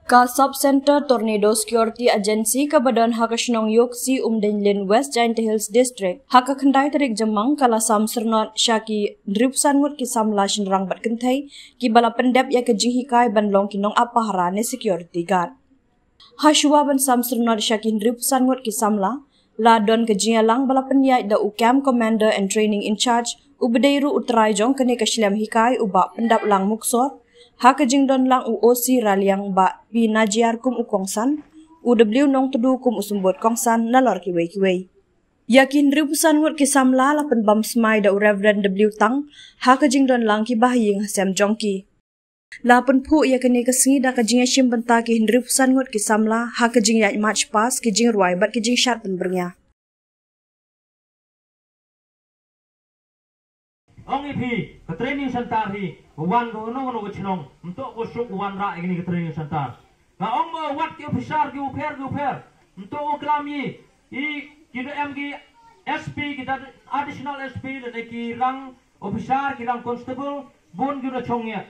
Ka Sub-Center Tornado Security Agency ka Badan Hakashnong Yok si Umdenlin West Giant Hills District haka khandai tarik Jamang kala sam sernot syaki dripsan ngut ki samla shinrang bat kentai ki bala pendep ya ke jihikai banlong kinong apahara ne security guard. Hashwa ban sam sernot syaki dripsan ngut ki samla la don ke jialang bala penyai da UCAM Commander and Training in Charge ubedeiru utrai jong kene ke shlam hikai uba pendap lang muksor haka jingdon lang UOC raliang ba pi najiar kum ukongsan UW nong tudu kum usumbot kongsan nalor kiwei. Yakin ribusan ngut ki samla la penbam smai da Reverend W Tang haka jingdon lang ki bahing hasem jongki. La penpu ya kene kesengi da ka jing shim benta ki ribusan ngut ki samla haka jing ya march pass ki jing ruai bat ki jing shat penbernya. Ong ipi ke training center hi wan do no chinong untuk ko suk wan ra ini ke training center na ong mo wat ki officer ki uper untuk klami I kino MG SP kita additional SP le ki rang officer ki rang constable bon ki chongnya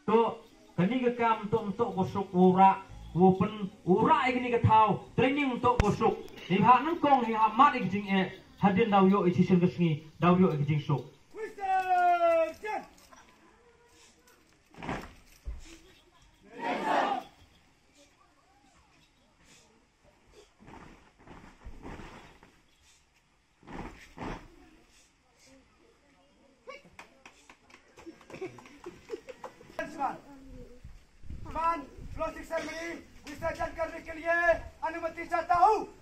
to kani ke kam untuk ko suk ura open ura ini ke thau training untuk ko suk ni ha nang kong hi ha mat ik jing e hadin daw yo ichi sing gesni daw yo ik jing suk. Floating ceremony विसर्जन करने के लिए अनुमति चाहता हूँ।